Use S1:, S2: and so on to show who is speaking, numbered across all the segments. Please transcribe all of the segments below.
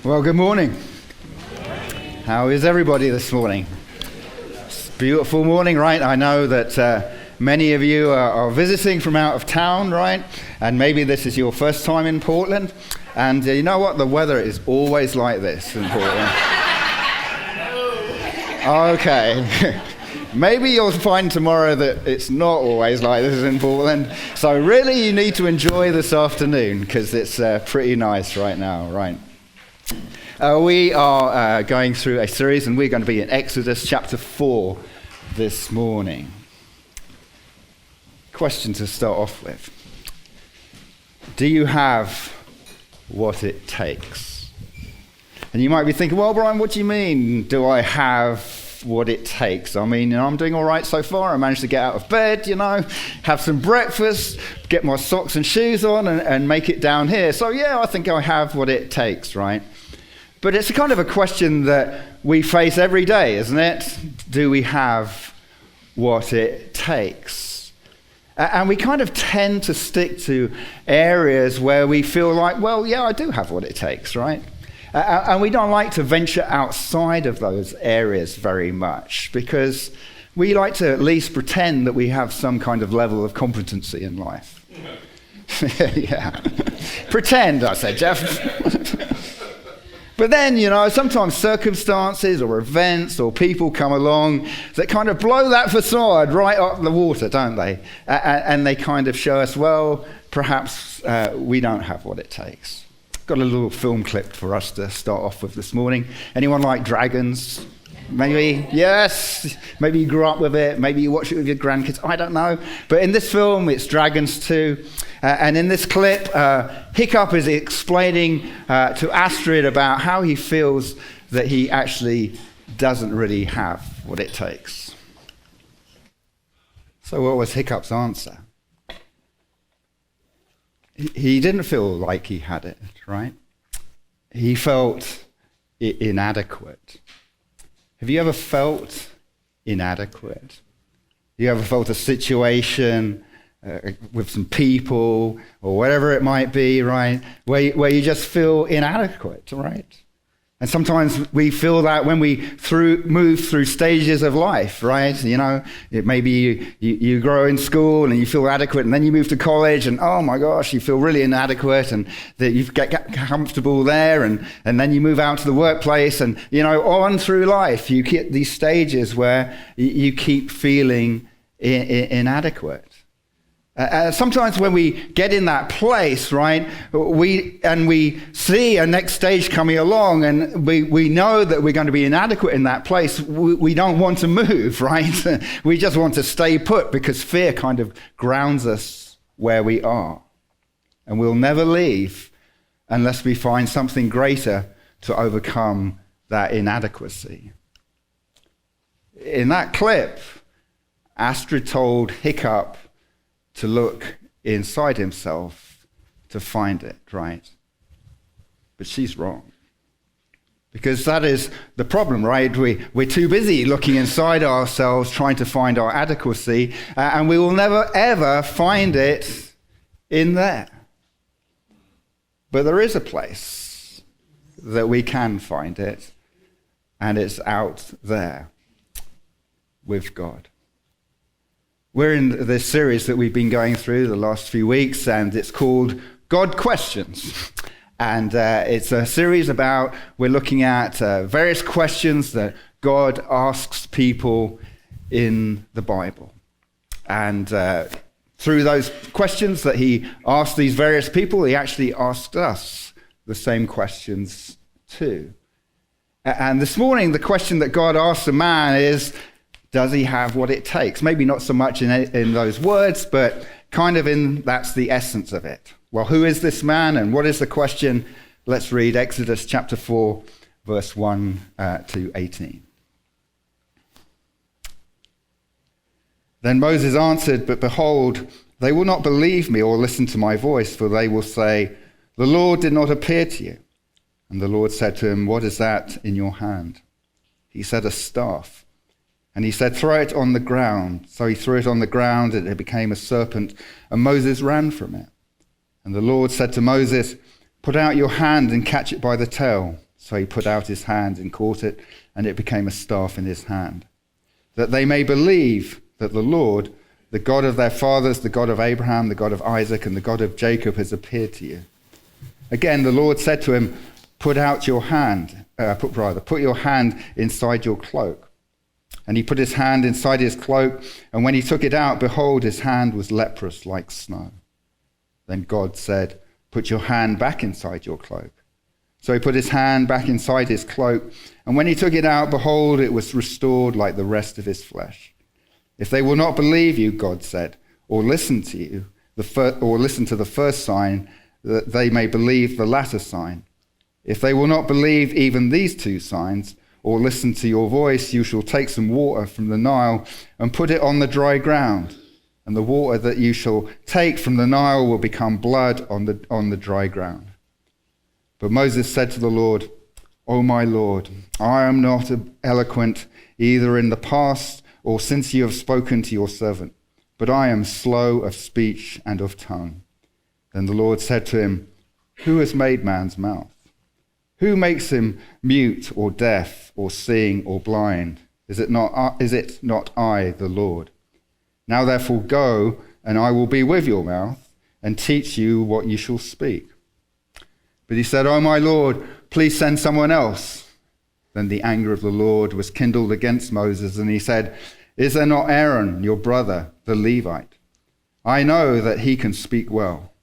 S1: Well, good morning. How is everybody this morning? It's a beautiful morning, right? I know that many of you are visiting from out of town, right? And maybe this is your first time in Portland. And you know what? The weather is always like this in Portland. Okay. Maybe you'll find tomorrow that it's not always like this in Portland. So really you need to enjoy this afternoon because it's pretty nice right now, right? We are going through a series and we're going to be in Exodus chapter 4 this morning. Question to start off with. Do you have what it takes? And you might be thinking, well, Bryan, what do you mean, do I have what it takes? I mean, I'm doing all right so far. I managed to get out of bed, have some breakfast, get my socks and shoes on and make it down here. So yeah, I think I have what it takes, right? But it's a kind of a question that we face every day, isn't it? Do we have what it takes? And we kind of tend to stick to areas where we feel like, well, yeah, I do have what it takes, right? And we don't like to venture outside of those areas very much because we like to at least pretend that we have some kind of level of competency in life. Yeah. Pretend, I said, Jeff. But then, sometimes circumstances or events or people come along that kind of blow that facade right up the water, don't they? And they kind of show us, well, perhaps we don't have what it takes. Got a little film clip for us to start off with this morning. Anyone like dragons? Maybe, yes. Maybe you grew up with it. Maybe you watch it with your grandkids. I don't know. But in this film, it's dragons too. And in this clip, Hiccup is explaining to Astrid about how he feels that he actually doesn't really have what it takes. So what was Hiccup's answer? He didn't feel like he had it, right? He felt inadequate. Have you ever felt inadequate? You ever felt a situation with some people or whatever it might be, right? Where you just feel inadequate, right? And sometimes we feel that when we move through stages of life, right? Maybe you grow in school and you feel adequate, and then you move to college and oh my gosh, you feel really inadequate, and that you get comfortable there, and then you move out to the workplace, and on through life you get these stages where you keep feeling inadequate. Sometimes when we get in that place, right, we see a next stage coming along, and we know that we're going to be inadequate in that place, we don't want to move, right? We just want to stay put because fear kind of grounds us where we are. And we'll never leave unless we find something greater to overcome that inadequacy. In that clip, Astrid told Hiccup to look inside himself to find it, right? But she's wrong. Because that is the problem, right? We're too busy looking inside ourselves, trying to find our adequacy, and we will never, ever find it in there. But there is a place that we can find it, and it's out there with God. We're in this series that we've been going through the last few weeks, and it's called God Questions. And it's a series about, we're looking at various questions that God asks people in the Bible. And through those questions that he asked these various people, he actually asked us the same questions too. And this morning, the question that God asked a man is, does he have what it takes? Maybe not so much in those words, but kind of that's the essence of it. Well, who is this man and what is the question? Let's read Exodus chapter 4, verse 1 to 18. Then Moses answered, but behold, they will not believe me or listen to my voice, for they will say, the Lord did not appear to you. And the Lord said to him, what is that in your hand? He said, a staff. And he said, throw it on the ground. So he threw it on the ground, and it became a serpent, and Moses ran from it. And the Lord said to Moses, put out your hand and catch it by the tail. So he put out his hand and caught it, and it became a staff in his hand. That they may believe that the Lord, the God of their fathers, the God of Abraham, the God of Isaac, and the God of Jacob has appeared to you. Again, the Lord said to him, put your hand inside your cloak. And he put his hand inside his cloak, and when he took it out, behold, his hand was leprous like snow. Then God said, put your hand back inside your cloak. So he put his hand back inside his cloak, and when he took it out, behold, it was restored like the rest of his flesh. If they will not believe you, God said, or listen to you, or listen to the first sign, that they may believe the latter sign. If they will not believe even these two signs, or listen to your voice, you shall take some water from the Nile and put it on the dry ground. And the water that you shall take from the Nile will become blood on the dry ground. But Moses said to the Lord, O my Lord, I am not eloquent either in the past or since you have spoken to your servant, but I am slow of speech and of tongue. Then the Lord said to him, who has made man's mouth? Who makes him mute or deaf or seeing or blind? Is it not I, the Lord? Now therefore go, and I will be with your mouth and teach you what you shall speak. But he said, O my Lord, please send someone else. Then the anger of the Lord was kindled against Moses, and he said, is there not Aaron, your brother, the Levite? I know that he can speak well.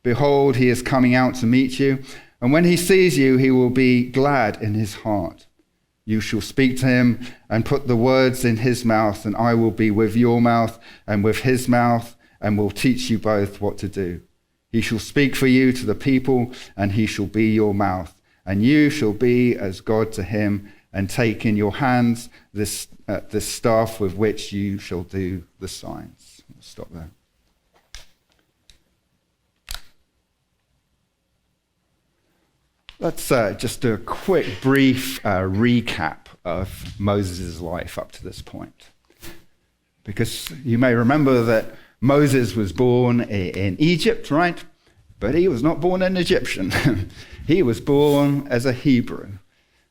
S1: Behold, he is coming out to meet you, and when he sees you, he will be glad in his heart. You shall speak to him and put the words in his mouth, and I will be with your mouth and with his mouth, and will teach you both what to do. He shall speak for you to the people, and he shall be your mouth, and you shall be as God to him, and take in your hands this staff with which you shall do the signs. We'll stop there. Let's just do a quick, brief recap of Moses' life up to this point. Because you may remember that Moses was born in Egypt, right? But he was not born an Egyptian. He was born as a Hebrew.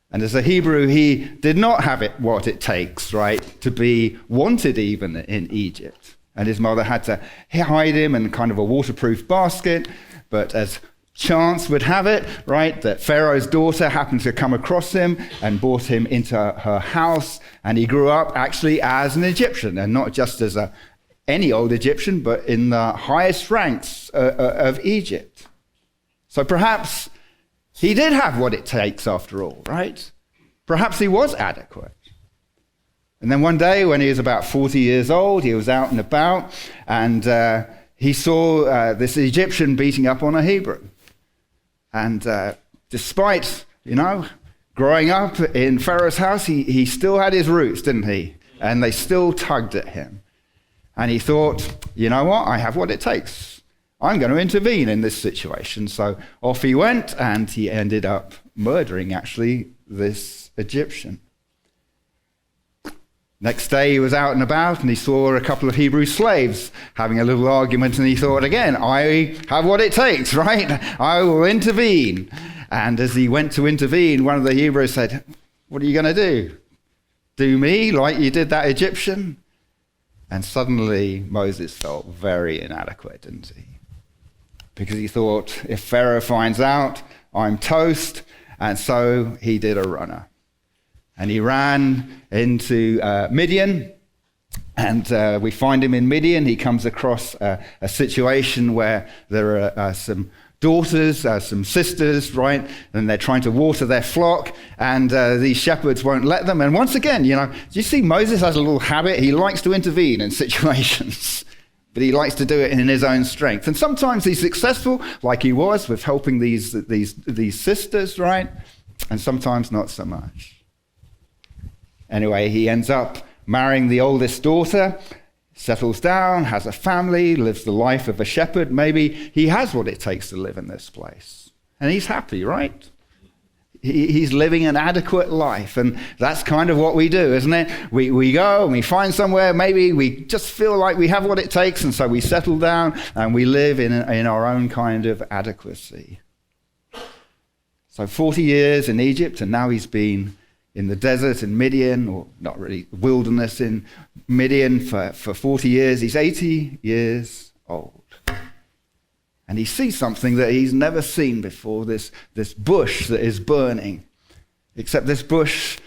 S1: And as a Hebrew, he did not have what it takes, right, to be wanted even in Egypt. And his mother had to hide him in kind of a waterproof basket. But as chance would have it, right, that Pharaoh's daughter happened to come across him and brought him into her house, and he grew up actually as an Egyptian, and not just as any old Egyptian, but in the highest ranks of Egypt. So perhaps he did have what it takes after all, right? Perhaps he was adequate. And then one day when he was about 40 years old, he was out and about, and he saw this Egyptian beating up on a Hebrew. And despite, growing up in Pharaoh's house, he still had his roots, didn't he? And they still tugged at him. And he thought, you know what? I have what it takes. I'm going to intervene in this situation. So off he went, and he ended up murdering, actually, this Egyptian. Next day he was out and about, and he saw a couple of Hebrew slaves having a little argument, and he thought, again, I have what it takes, right? I will intervene. And as he went to intervene, one of the Hebrews said, what are you going to do? Do me like you did that Egyptian? And suddenly Moses felt very inadequate, didn't he? Because he thought, if Pharaoh finds out, I'm toast. And so he did a runner. And he ran into Midian, and we find him in Midian. He comes across a situation where there are some daughters, some sisters, right? And they're trying to water their flock, and these shepherds won't let them. And once again, do you see Moses has a little habit? He likes to intervene in situations, but he likes to do it in his own strength. And sometimes he's successful, like he was with helping these sisters, right? And sometimes not so much. Anyway, he ends up marrying the oldest daughter, settles down, has a family, lives the life of a shepherd. Maybe he has what it takes to live in this place. And he's happy, right? He's living an adequate life. And that's kind of what we do, isn't it? We go and we find somewhere, maybe we just feel like we have what it takes, and so we settle down and we live in our own kind of adequacy. So 40 years in Egypt, and now he's been in the desert in Midian, or not really, wilderness in Midian for 40 years. He's 80 years old. And he sees something that he's never seen before, this bush that is burning. Except this bush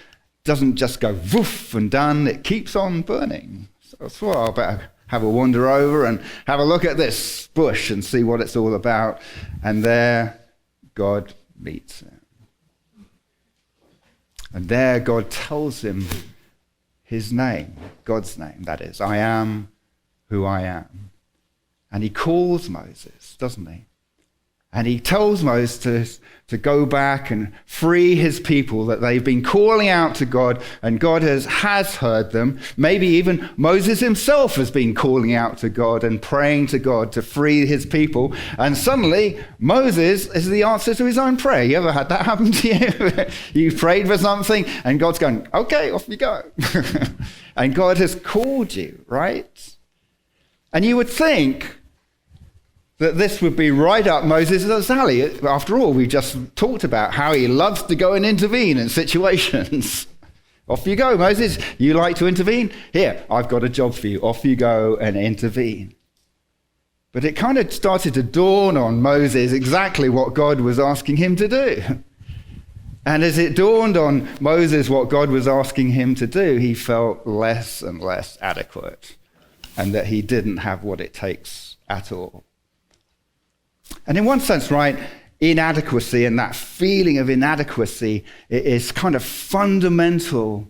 S1: doesn't just go woof and done, it keeps on burning. So I thought, I better have a wander over and have a look at this bush and see what it's all about. And there God meets him. And there God tells him his name, God's name, that is, I am who I am. And he calls Moses, doesn't he? And he tells Moses to go back and free his people, that they've been calling out to God, and God has heard them. Maybe even Moses himself has been calling out to God and praying to God to free his people. And suddenly, Moses is the answer to his own prayer. You ever had that happen to you? You prayed for something, and God's going, okay, off you go. And God has called you, right? And you would think that this would be right up Moses' alley. After all, we just talked about how he loves to go and intervene in situations. Off you go, Moses. You like to intervene? Here, I've got a job for you. Off you go and intervene. But it kind of started to dawn on Moses exactly what God was asking him to do. And as it dawned on Moses what God was asking him to do, he felt less and less adequate, and that he didn't have what it takes at all. And in one sense, right, inadequacy and that feeling of inadequacy is kind of fundamental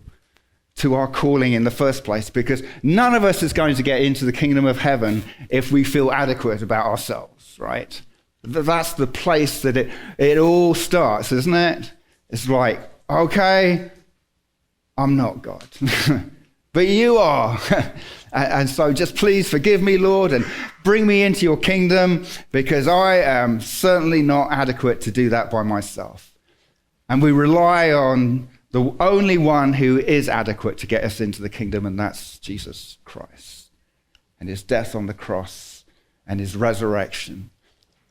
S1: to our calling in the first place, because none of us is going to get into the kingdom of heaven if we feel adequate about ourselves, right? That's the place that it all starts, isn't it? It's like, okay, I'm not God, but you are. And so just please forgive me, Lord, and bring me into your kingdom, because I am certainly not adequate to do that by myself. And we rely on the only one who is adequate to get us into the kingdom, and that's Jesus Christ, and his death on the cross and his resurrection.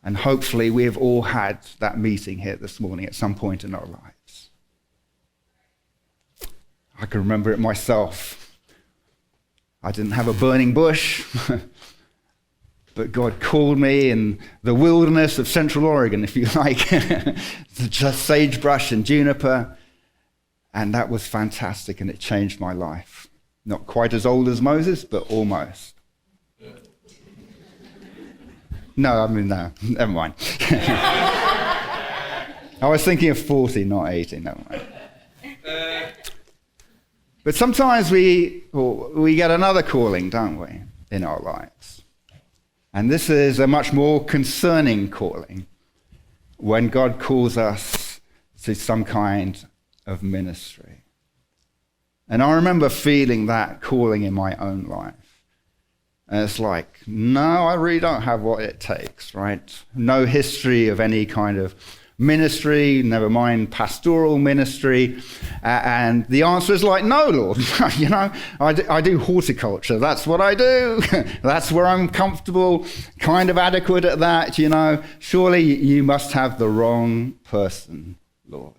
S1: And hopefully we have all had that meeting here this morning at some point in our lives. I can remember it myself. I didn't have a burning bush, but God called me in the wilderness of Central Oregon, if you like, just sagebrush and juniper, and that was fantastic, and it changed my life. Not quite as old as Moses, but almost. No, never mind. I was thinking of 40, not 80, never mind. But sometimes we get another calling, don't we, in our lives. And this is a much more concerning calling, when God calls us to some kind of ministry. And I remember feeling that calling in my own life. And it's like, no, I really don't have what it takes, right? No history of any kind of ministry, never mind pastoral ministry, and the answer is like, no, Lord. I do horticulture. That's what I do. That's where I'm comfortable, kind of adequate at that. Surely you must have the wrong person, Lord.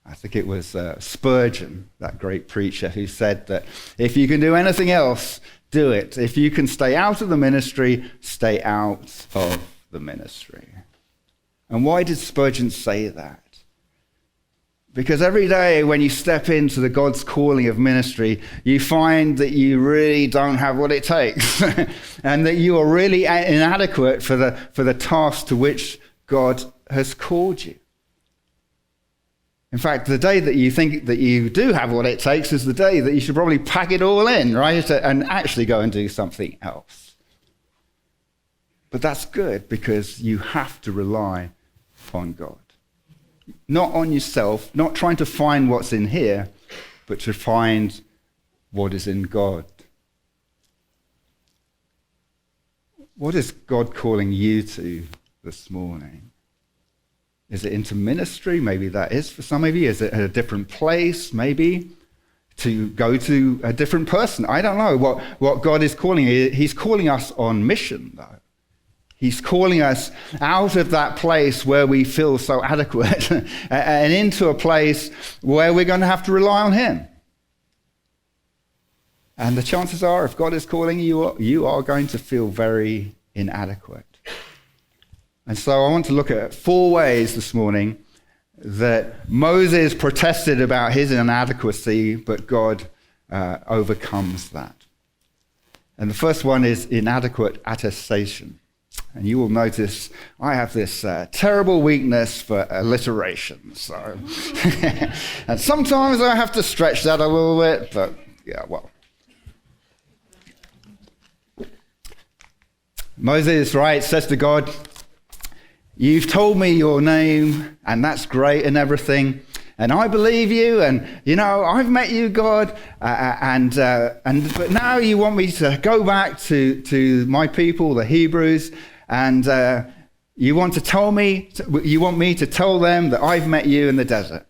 S1: I think it was Spurgeon, that great preacher, who said that if you can do anything else, do it. If you can stay out of the ministry, stay out of the ministry. And why did Spurgeon say that? Because every day when you step into the God's calling of ministry, you find that you really don't have what it takes and that you are really inadequate for the task to which God has called you. In fact, the day that you think that you do have what it takes is the day that you should probably pack it all in, right, and actually go and do something else. But that's good, because you have to rely on God. Not on yourself, not trying to find what's in here, but to find what is in God. What is God calling you to this morning? Is it into ministry? Maybe that is for some of you. Is it at a different place? Maybe to go to a different person. I don't know what God is calling you. He's calling us on mission, though. He's calling us out of that place where we feel so adequate and into a place where we're going to have to rely on him. And the chances are, if God is calling you, you are going to feel very inadequate. And so I want to look at 4 ways this morning that Moses protested about his inadequacy, but God overcomes that. And the first one is inadequate attestation. And you will notice I have this terrible weakness for alliteration. So, and sometimes I have to stretch that a little bit, but yeah, well. Moses, right, says to God, you've told me your name, and that's great and everything, and I believe you, and, I've met you, God, but now you want me to go back to my people, the Hebrews, and you want me to tell them that I've met you in the desert.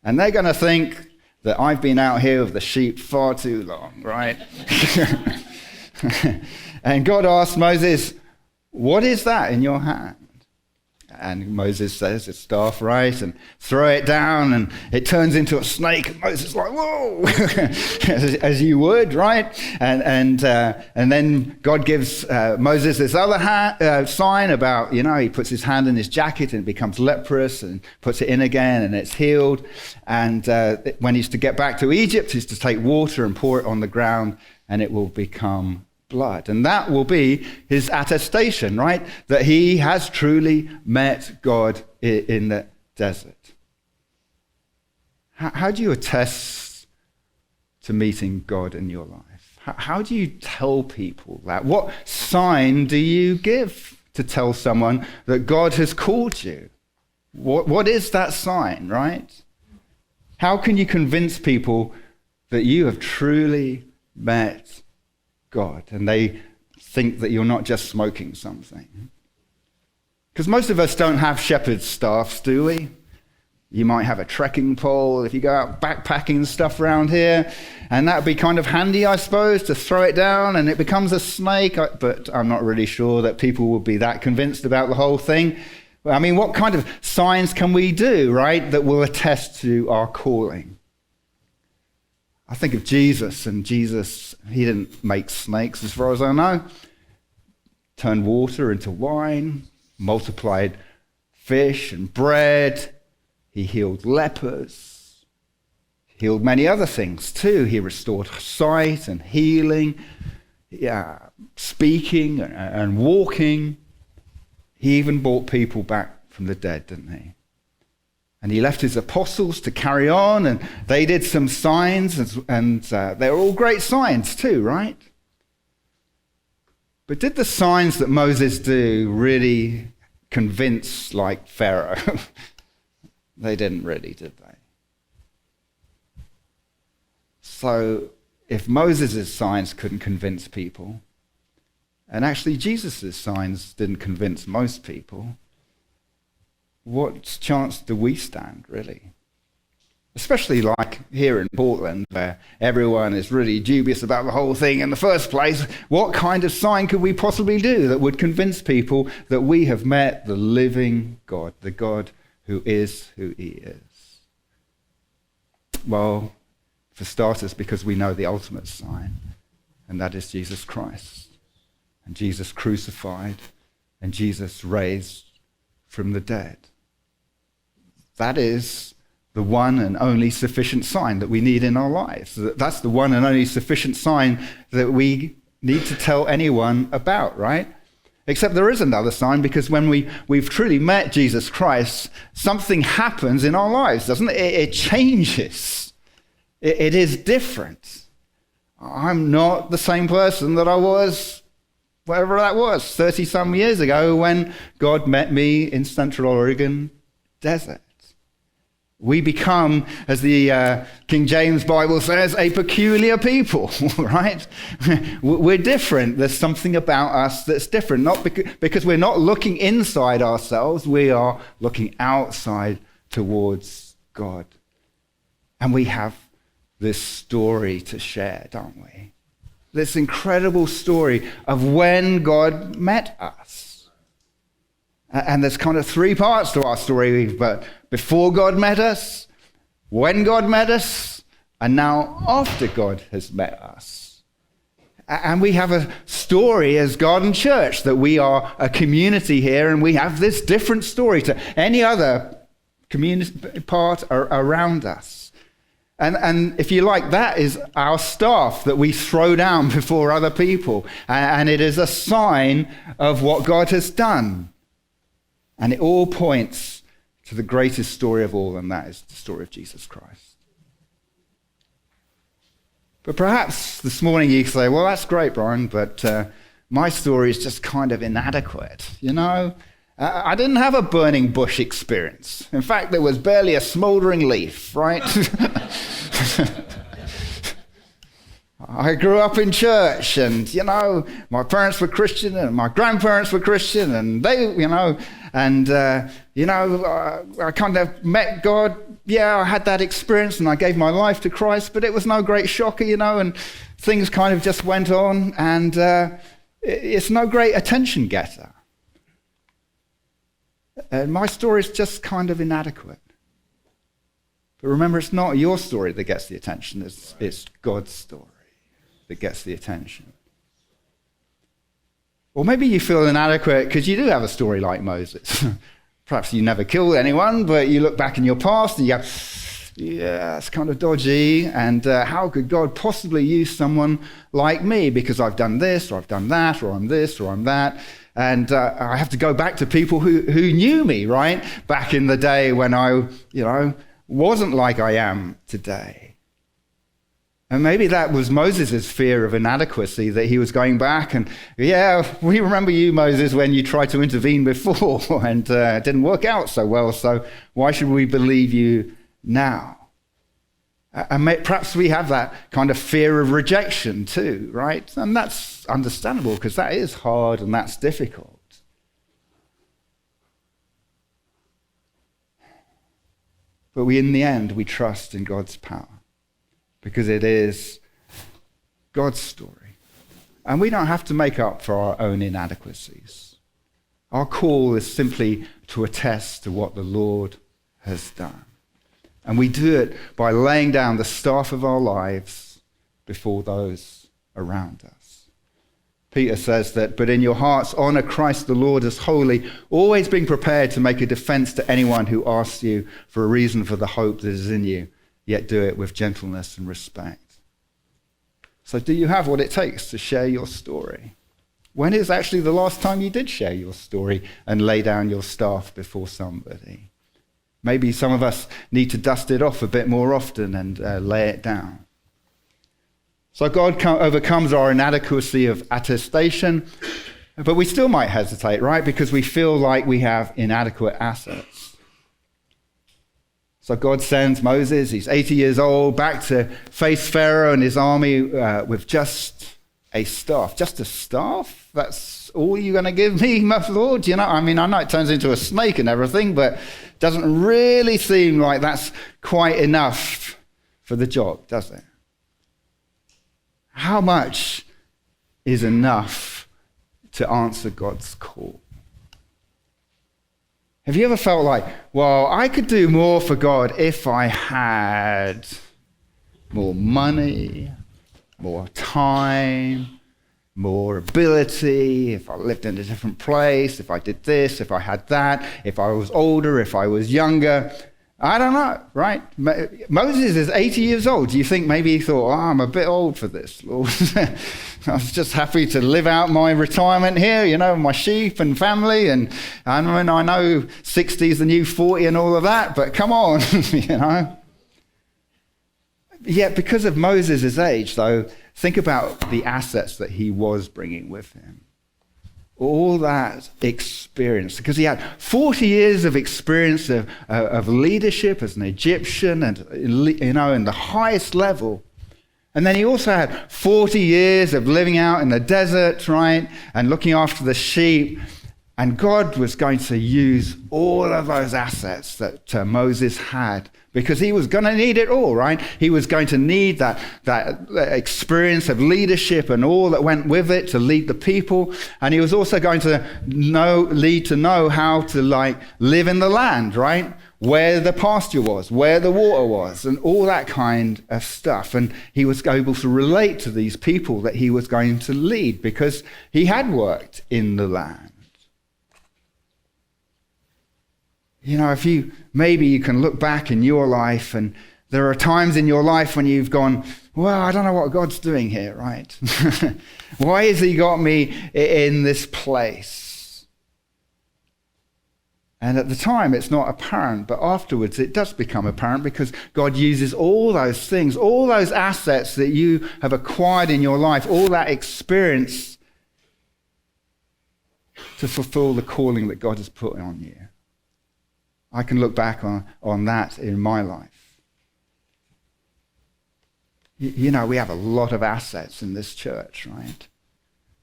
S1: And they're going to think that I've been out here with the sheep far too long, right? And God asked Moses, what is that in your hand? And Moses says, it's staff, right? And throw it down, and it turns into a snake. And Moses is like, whoa, as you would, right? And then God gives Moses this other sign about, he puts his hand in his jacket and it becomes leprous, and puts it in again and it's healed. And when he's to get back to Egypt, he's to take water and pour it on the ground, and it will become blood. And that will be his attestation, right? That he has truly met God in the desert. How do you attest to meeting God in your life? How do you tell people that? What sign do you give to tell someone that God has called you? What is that sign, right? How can you convince people that you have truly met God, and they think that you're not just smoking something? Because most of us don't have shepherd's staffs, do we? You might have a trekking pole if you go out backpacking and stuff around here, and that would be kind of handy, I suppose, to throw it down and it becomes a snake, but I'm not really sure that people would be that convinced about the whole thing. I mean, what kind of signs can we do, right, that will attest to our calling? I think of Jesus, and Jesus, he didn't make snakes as far as I know. Turned water into wine, multiplied fish and bread. He healed lepers, healed many other things too. He restored sight and healing, speaking and walking. He even brought people back from the dead, didn't he? And he left his apostles to carry on, and they did some signs, and they were all great signs too, right? But did the signs that Moses do really convince, like Pharaoh? They didn't really, did they? So if Moses' signs couldn't convince people, and actually Jesus' signs didn't convince most people, what chance do we stand, really? Especially like here in Portland, where everyone is really dubious about the whole thing in the first place. What kind of sign could we possibly do that would convince people that we have met the living God, the God who is who he is? Well, for starters, because we know the ultimate sign, and that is Jesus Christ, and Jesus crucified, and Jesus raised from the dead. That is the one and only sufficient sign that we need in our lives. That's the one and only sufficient sign that we need to tell anyone about, right? Except there is another sign, because when we've truly met Jesus Christ, something happens in our lives, doesn't it? It changes. It is different. I'm not the same person that I was, whatever that was, 30-some years ago when God met me in Central Oregon desert. We become, as the King James Bible says, a peculiar people, right? We're different. There's something about us that's different. Not because we're not looking inside ourselves, we are looking outside towards God. And we have this story to share, don't we? This incredible story of when God met us. And there's kind of three parts to our story. But before God met us, when God met us, and now after God has met us. And we have a story as Garden Church that we are a community here, and we have this different story to any other community part around us. And if you like, that is our staff that we throw down before other people. And it is a sign of what God has done. And it all points to the greatest story of all, and that is the story of Jesus Christ. But perhaps this morning you say, well, that's great, Bryan, but my story is just kind of inadequate, you know? I didn't have a burning bush experience. In fact, there was barely a smoldering leaf, right? I grew up in church, and, you know, my parents were Christian, and my grandparents were Christian, and they, you know, and, I kind of met God. Yeah, I had that experience, and I gave my life to Christ, but it was no great shocker, you know, and things kind of just went on, and it's no great attention getter. And my story is just kind of inadequate. But remember, it's not your story that gets the attention. It's God's story that gets the attention. Or maybe you feel inadequate because you do have a story like Moses. Perhaps you never killed anyone, but you look back in your past and you go, yeah, it's kind of dodgy. And how could God possibly use someone like me? Because I've done this, or I've done that, or I'm this, or I'm that. And I have to go back to people who knew me, right? Back in the day when I, wasn't like I am today. And maybe that was Moses' fear of inadequacy, that he was going back and, yeah, we remember you, Moses, when you tried to intervene before and it didn't work out so well, so why should we believe you now? And perhaps we have that kind of fear of rejection too, right? And that's understandable because that is hard and that's difficult. But in the end, we trust in God's power because it is God's story. And we don't have to make up for our own inadequacies. Our call is simply to attest to what the Lord has done. And we do it by laying down the staff of our lives before those around us. Peter says that, but in your hearts honor Christ the Lord as holy, always being prepared to make a defense to anyone who asks you for a reason for the hope that is in you, yet do it with gentleness and respect. So do you have what it takes to share your story? When is actually the last time you did share your story and lay down your staff before somebody? Maybe some of us need to dust it off a bit more often and lay it down. So God overcomes our inadequacy of attestation, but we still might hesitate, right? Because we feel like we have inadequate assets. So God sends Moses, he's 80 years old, back to face Pharaoh and his army with just a staff. Just a staff? That's all you're going to give me, my Lord? I know it turns into a snake and everything, but it doesn't really seem like that's quite enough for the job, does it? How much is enough to answer God's call? Have you ever felt like, well, I could do more for God if I had more money, more time, more ability, if I lived in a different place, if I did this, if I had that, if I was older, if I was younger? I don't know, right? Moses is 80 years old. Do you think maybe he thought, I'm a bit old for this, Lord? I was just happy to live out my retirement here, my sheep and family. And I know 60 is the new 40 and all of that, but come on, Yet because of Moses' age, though, think about the assets that he was bringing with him. All that experience, because he had 40 years of experience of leadership as an Egyptian and, in the highest level. And then he also had 40 years of living out in the desert, right, and looking after the sheep. And God was going to use all of those assets that Moses had, because he was going to need it all, right? He was going to need that experience of leadership and all that went with it to lead the people. And he was also going to know how to live in the land, right? Where the pasture was, where the water was, and all that kind of stuff. And he was able to relate to these people that he was going to lead because he had worked in the land. You know, maybe you can look back in your life, and there are times in your life when you've gone, well, I don't know what God's doing here, right? Why has he got me in this place? And at the time, it's not apparent, but afterwards it does become apparent, because God uses all those things, all those assets that you have acquired in your life, all that experience to fulfill the calling that God has put on you. I can look back on that in my life. You know, we have a lot of assets in this church, right?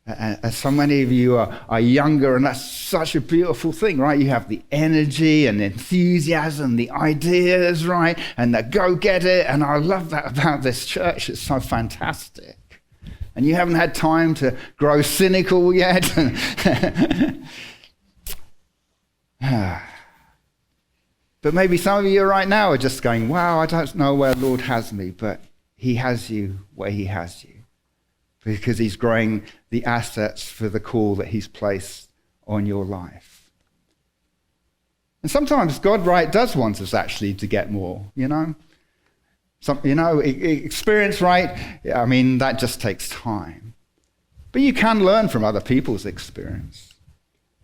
S1: And so many of you are younger, and that's such a beautiful thing, right? You have the energy and enthusiasm, the ideas, right? And the go-get it. And I love that about this church. It's so fantastic. And you haven't had time to grow cynical yet. But maybe some of you right now are just going, wow, I don't know where the Lord has me, but he has you where he has you, because he's growing the assets for the call that he's placed on your life. And sometimes God, right, does want us actually to get more, you know. Experience, right, I mean, that just takes time. But you can learn from other people's experience.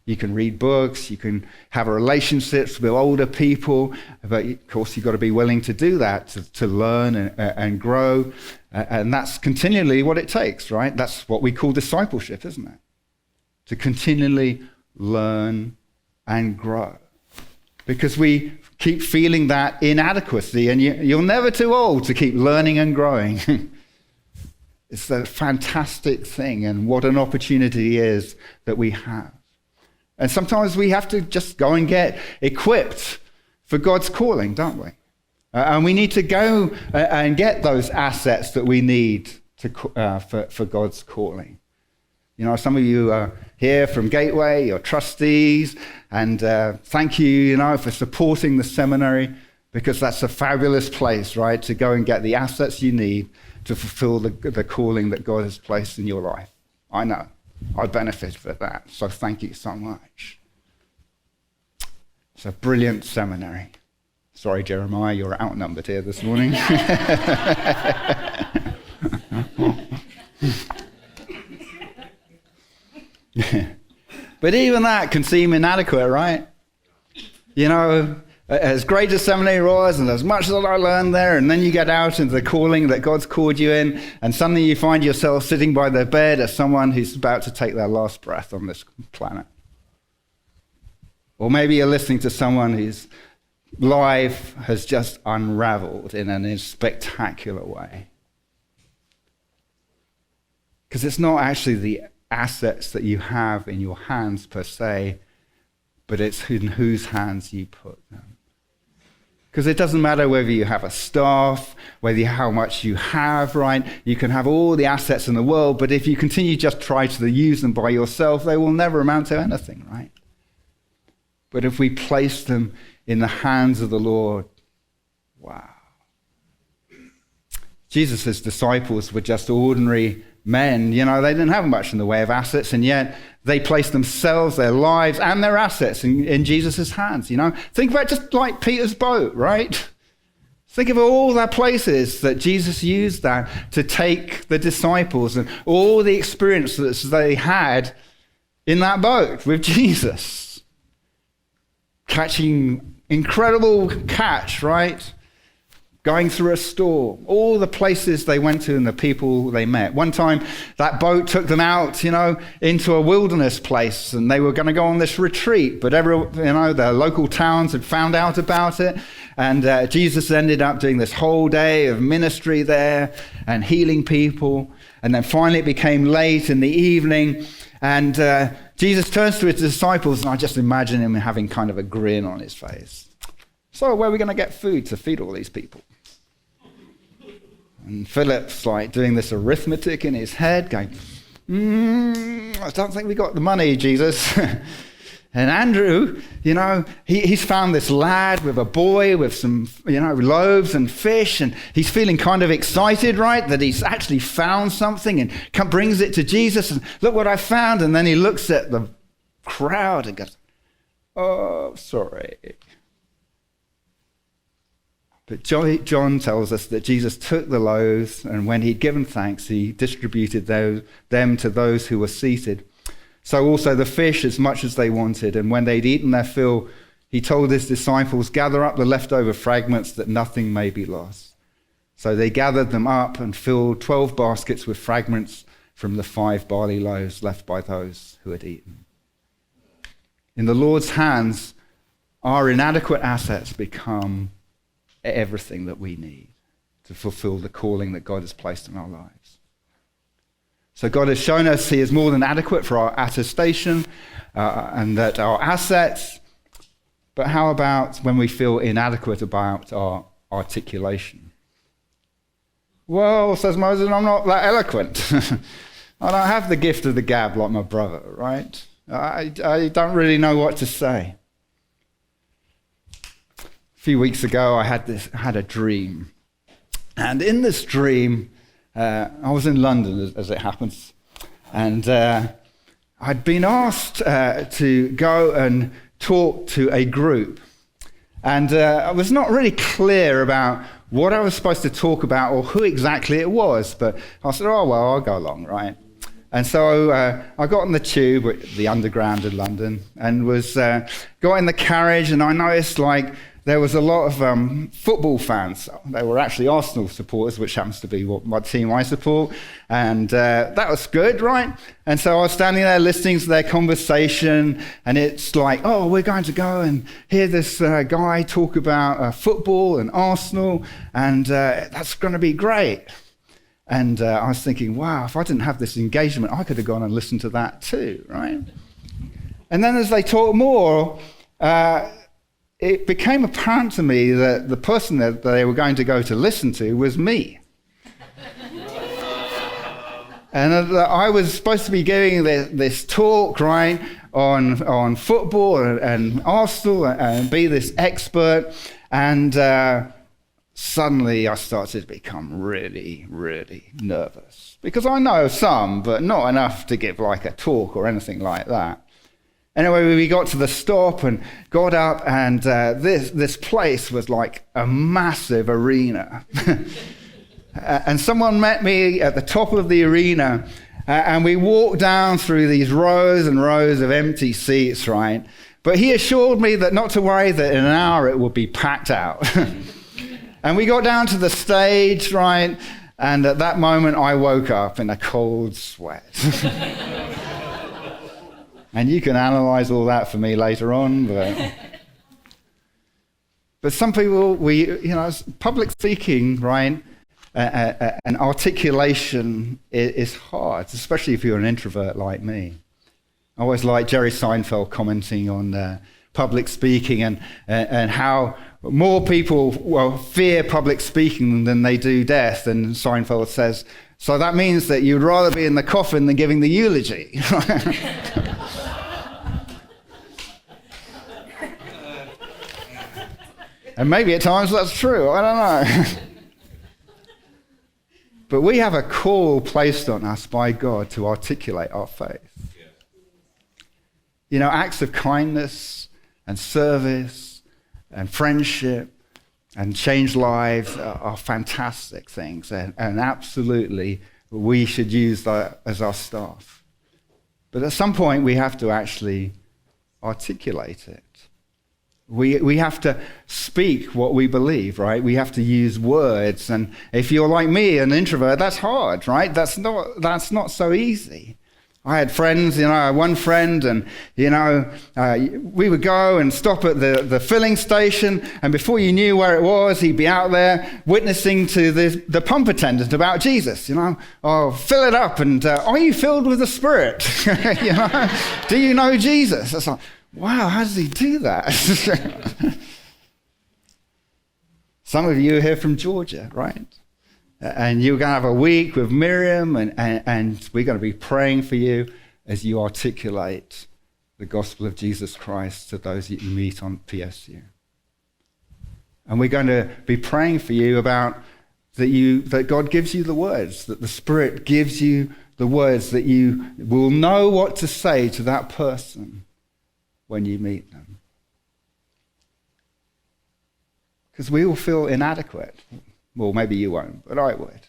S1: You can read books, you can have relationships with older people, but of course you've got to be willing to do that, to learn and grow, and that's continually what it takes, right? That's what we call discipleship, isn't it? To continually learn and grow. Because we keep feeling that inadequacy, and you're never too old to keep learning and growing. It's a fantastic thing, and what an opportunity it is that we have. And sometimes we have to just go and get equipped for God's calling, don't we? And we need to go and get those assets that we need for God's calling. You know, some of you are here from Gateway, you're trustees, and thank you, for supporting the seminary, because that's a fabulous place, right, to go and get the assets you need to fulfill the calling that God has placed in your life. I know. I benefit from that, so thank you so much. It's a brilliant seminary. Sorry, Jeremiah, you're outnumbered here this morning. But even that can seem inadequate, right? You know, as great as seminary was, and as much as I learned there, and then you get out into the calling that God's called you in, and suddenly you find yourself sitting by the bed as someone who's about to take their last breath on this planet. Or maybe you're listening to someone whose life has just unraveled in a spectacular way. Because it's not actually the assets that you have in your hands per se, but it's in whose hands you put them. Because it doesn't matter whether you have a staff, how much you have, right? You can have all the assets in the world, but if you continue just try to use them by yourself, they will never amount to anything, right? But if we place them in the hands of the Lord, wow. Jesus' disciples were just ordinary men. You know, they didn't have much in the way of assets, and yet they placed themselves, their lives, and their assets in Jesus' hands, you know. Think about just like Peter's boat, right? Think of all the places that Jesus used that to take the disciples and all the experiences they had in that boat with Jesus. Catching incredible catch, right? Going through a storm, all the places they went to and the people they met. One time, that boat took them out, into a wilderness place, and they were going to go on this retreat, but the local towns had found out about it, and Jesus ended up doing this whole day of ministry there and healing people. And then finally it became late in the evening, And Jesus turns to his disciples, and I just imagine him having kind of a grin on his face. So where are we going to get food to feed all these people? And Philip's like doing this arithmetic in his head, going, I don't think we got the money, Jesus. And Andrew, he's found this lad with a boy with some, loaves and fish, and he's feeling kind of excited, right, that he's actually found something, and brings it to Jesus, and look what I found. And then he looks at the crowd and goes, oh, sorry. But John tells us that Jesus took the loaves, and when he'd given thanks, he distributed them to those who were seated. So also the fish, as much as they wanted. And when they'd eaten their fill, he told his disciples, gather up the leftover fragments that nothing may be lost. So they gathered them up and filled 12 baskets with fragments from the 5 barley loaves left by those who had eaten. In the Lord's hands, our inadequate assets become everything that we need to fulfill the calling that God has placed in our lives. So God has shown us he is more than adequate for our attestation and that our assets. But how about when we feel inadequate about our articulation? Well, says Moses, I'm not that eloquent. I don't have the gift of the gab like my brother, right? I don't really know what to say. A few weeks ago, I had a dream. And in this dream, I was in London, as it happens, and I'd been asked to go and talk to a group. And I was not really clear about what I was supposed to talk about or who exactly it was, but I said, oh, well, I'll go along, right? And so I got on the tube, the underground in London, and got in the carriage, and I noticed, there was a lot of football fans. They were actually Arsenal supporters, which happens to be my team I support. And that was good, right? And so I was standing there listening to their conversation, and it's like, oh, we're going to go and hear this guy talk about football and Arsenal, and that's going to be great. And I was thinking, wow, if I didn't have this engagement, I could have gone and listened to that too, right? And then as they talked more, it became apparent to me that the person that they were going to go to listen to was me. And I was supposed to be giving this talk, right, on football and Arsenal and be this expert. And suddenly I started to become really, really nervous. Because I know some, but not enough to give a talk or anything like that. Anyway, we got to the stop and got up, and this place was like a massive arena. And someone met me at the top of the arena, and we walked down through these rows and rows of empty seats, right? But he assured me that not to worry, that in an hour it would be packed out. And we got down to the stage, right? And at that moment, I woke up in a cold sweat. And you can analyze all that for me later on. But some people, public speaking, right, and articulation is hard, especially if you're an introvert like me. I always like Jerry Seinfeld commenting on public speaking and how more people fear public speaking than they do death. And Seinfeld says, so that means that you'd rather be in the coffin than giving the eulogy. And maybe at times that's true, I don't know. But we have a call placed on us by God to articulate our faith. Acts of kindness and service and friendship and change lives are fantastic things. And absolutely, we should use that as our staff. But at some point, we have to actually articulate it. We have to speak what we believe, right? We have to use words. And if you're like me, an introvert, that's hard, right? That's not so easy. I had friends, I had one friend, and, we would go and stop at the filling station, and before you knew where it was, he'd be out there witnessing to the pump attendant about Jesus, Oh, fill it up, and are you filled with the Spirit? Do you know Jesus? It's like, wow, how does he do that? Some of you are here from Georgia, right? And you're going to have a week with Miriam, and we're going to be praying for you as you articulate the gospel of Jesus Christ to those that you meet on PSU. And we're going to be praying for you about that God gives you the words, that the Spirit gives you the words, that you will know what to say to that person when you meet them. Because we will feel inadequate. Well, maybe you won't, but I would.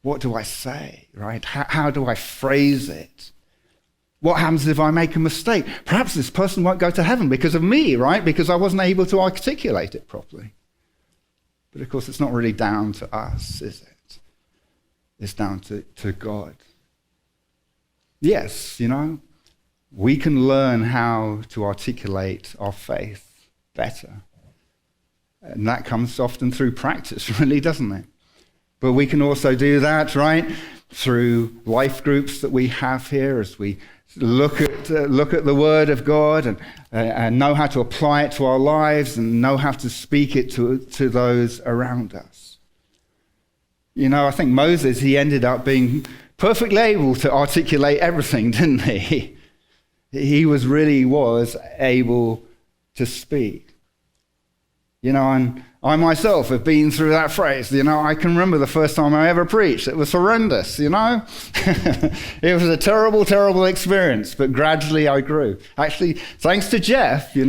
S1: What do I say, right? How do I phrase it? What happens if I make a mistake? Perhaps this person won't go to heaven because of me, right? Because I wasn't able to articulate it properly. But of course, it's not really down to us, is it? It's down to God. Yes, we can learn how to articulate our faith better. And that comes often through practice, really, doesn't it? But we can also do that, right, through life groups that we have here as we look at the Word of God and know how to apply it to our lives and know how to speak it to those around us. I think Moses, he ended up being perfectly able to articulate everything, didn't he? He really was able to speak. And I myself have been through that phrase. I can remember the first time I ever preached. It was horrendous, It was a terrible, terrible experience, but gradually I grew. Actually, thanks to Jeff, he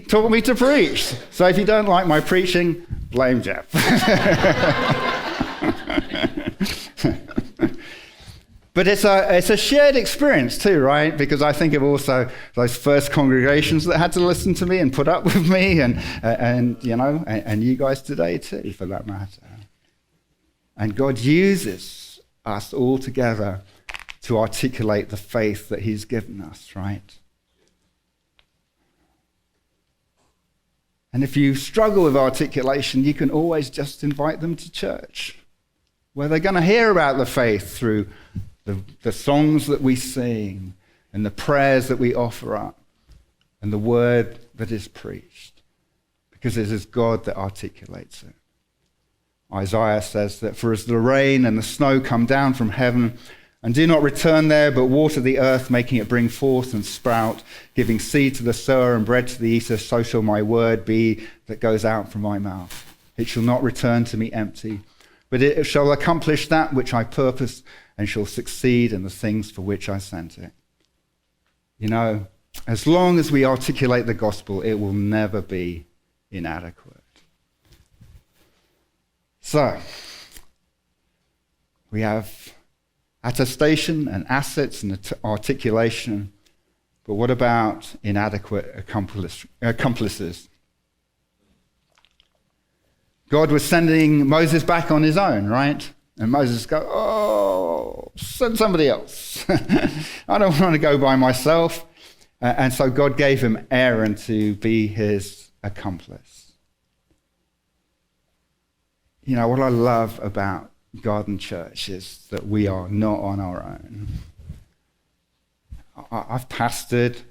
S1: taught me to preach. So if you don't like my preaching, blame Jeff. But it's a shared experience too, right? Because I think of also those first congregations that had to listen to me and put up with me, and you guys today too, for that matter. And God uses us all together to articulate the faith that He's given us, right? And if you struggle with articulation, you can always just invite them to church, where they're going to hear about the faith through the songs that we sing and the prayers that we offer up and the word that is preached, because it is God that articulates it. Isaiah says that, "For as the rain and the snow come down from heaven and do not return there, but water the earth, making it bring forth and sprout, giving seed to the sower and bread to the eater, so shall my word be that goes out from my mouth. It shall not return to me empty, but it shall accomplish that which I purpose and shall succeed in the things for which I sent it." As long as we articulate the gospel, it will never be inadequate. So, we have attestation and assets and articulation, but what about inadequate accomplices? God was sending Moses back on his own, right? And Moses goes, send somebody else. I don't want to go by myself. And so God gave him Aaron to be his accomplice. What I love about Garden Church is that we are not on our own. I've pastored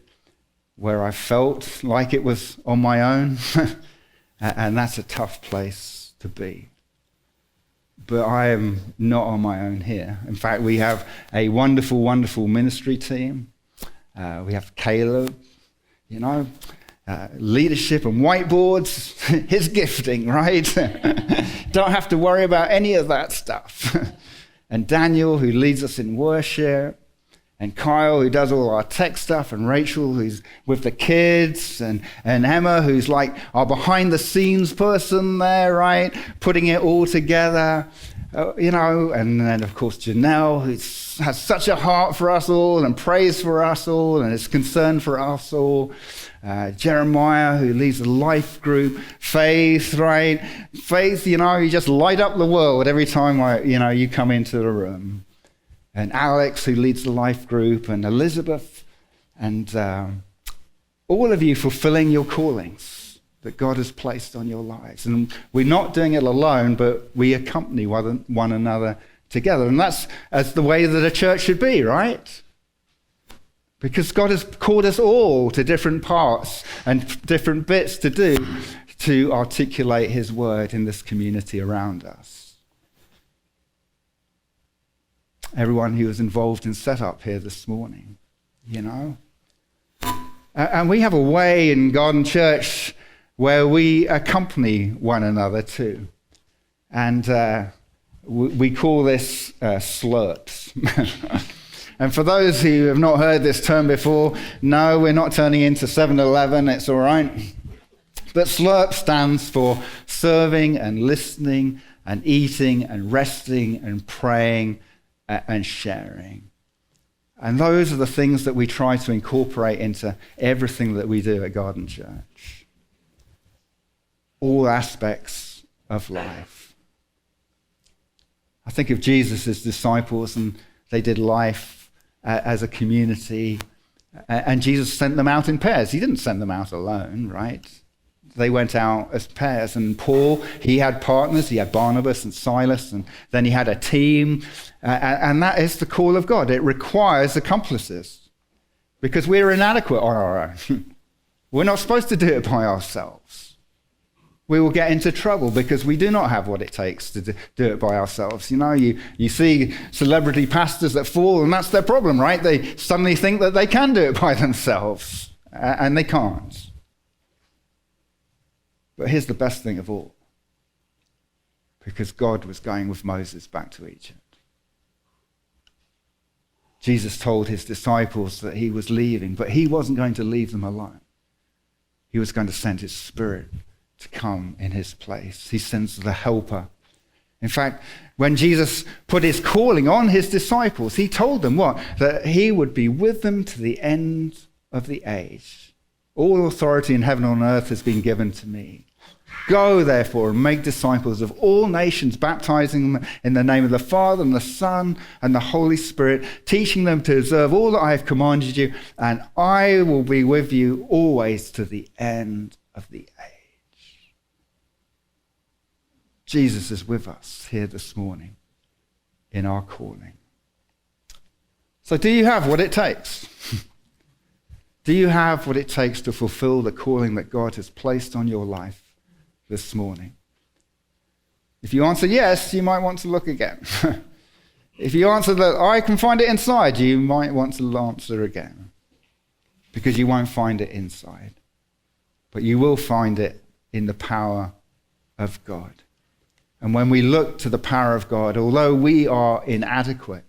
S1: where I felt like it was on my own, and that's a tough place to be. But I am not on my own here. In fact, we have a wonderful, wonderful ministry team. We have Caleb, leadership and whiteboards, his gifting, right? Don't have to worry about any of that stuff. And Daniel, who leads us in worship, and Kyle, who does all our tech stuff, and Rachel, who's with the kids, and Emma, who's like our behind-the-scenes person there, right, putting it all together, and then, of course, Janelle, who has such a heart for us all, and prays for us all, and is concerned for us all. Jeremiah, who leads the life group. Faith, right? Faith, you just light up the world every time you come into the room. and Alex, who leads the life group, and Elizabeth, and all of you fulfilling your callings that God has placed on your lives. And we're not doing it alone, but we accompany one another together. And that's the way that a church should be, right? Because God has called us all to different parts and different bits to do to articulate his word in this community around us. Everyone who was involved in setup here this morning, you know. And we have a way in Garden Church where we accompany one another too. And we call this slurps. And for those who have not heard this term before, no, we're not turning into 7-Eleven, it's all right. But slurp stands for serving and listening and eating and resting and praying and sharing. And those are the things that we try to incorporate into everything that we do at Garden Church. All aspects of life. I think of Jesus' disciples, and they did life as a community, and Jesus sent them out in pairs. He didn't send them out alone, right? They went out as pairs. And Paul, he had partners. He had Barnabas and Silas, and then he had a team. And that is the call of God. It requires accomplices because we're inadequate on our own. We're not supposed to do it by ourselves. We will get into trouble because we do not have what it takes to do it by ourselves. You know, you see celebrity pastors that fall, and that's their problem, right? They suddenly think that they can do it by themselves, and they can't. But here's the best thing of all. Because God was going with Moses back to Egypt. Jesus told his disciples that he was leaving, but he wasn't going to leave them alone. He was going to send his Spirit to come in his place. He sends the helper. In fact, when Jesus put his calling on his disciples, he told them what? That he would be with them to the end of the age. All authority in heaven and on earth has been given to me. Go, therefore, and make disciples of all nations, baptizing them in the name of the Father and the Son and the Holy Spirit, teaching them to observe all that I have commanded you, and I will be with you always to the end of the age. Jesus is with us here this morning in our calling. So do you have what it takes? Do you have what it takes to fulfill the calling that God has placed on your life this morning? If you answer yes, you might want to look again. If you answer that I can find it inside, you might want to answer again. Because you won't find it inside. But you will find it in the power of God. And when we look to the power of God, although we are inadequate,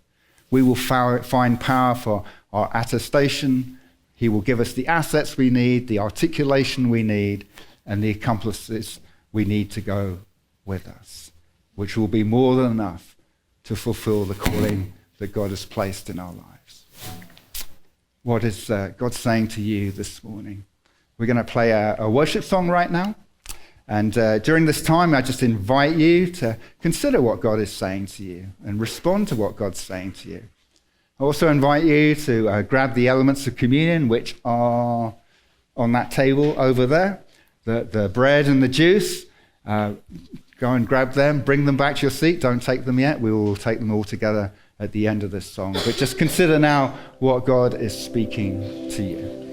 S1: we will find power for our attestation. He will give us the assets we need, the articulation we need, and the accomplices we need to go with us, which will be more than enough to fulfill the calling that God has placed in our lives. What is God saying to you this morning? We're going to play a worship song right now. And during this time, I just invite you to consider what God is saying to you and respond to what God's saying to you. I also invite you to grab the elements of communion, which are on that table over there, the bread and the juice. Go and grab them, bring them back to your seat. Don't take them yet. We will take them all together at the end of this song. But just consider now what God is speaking to you.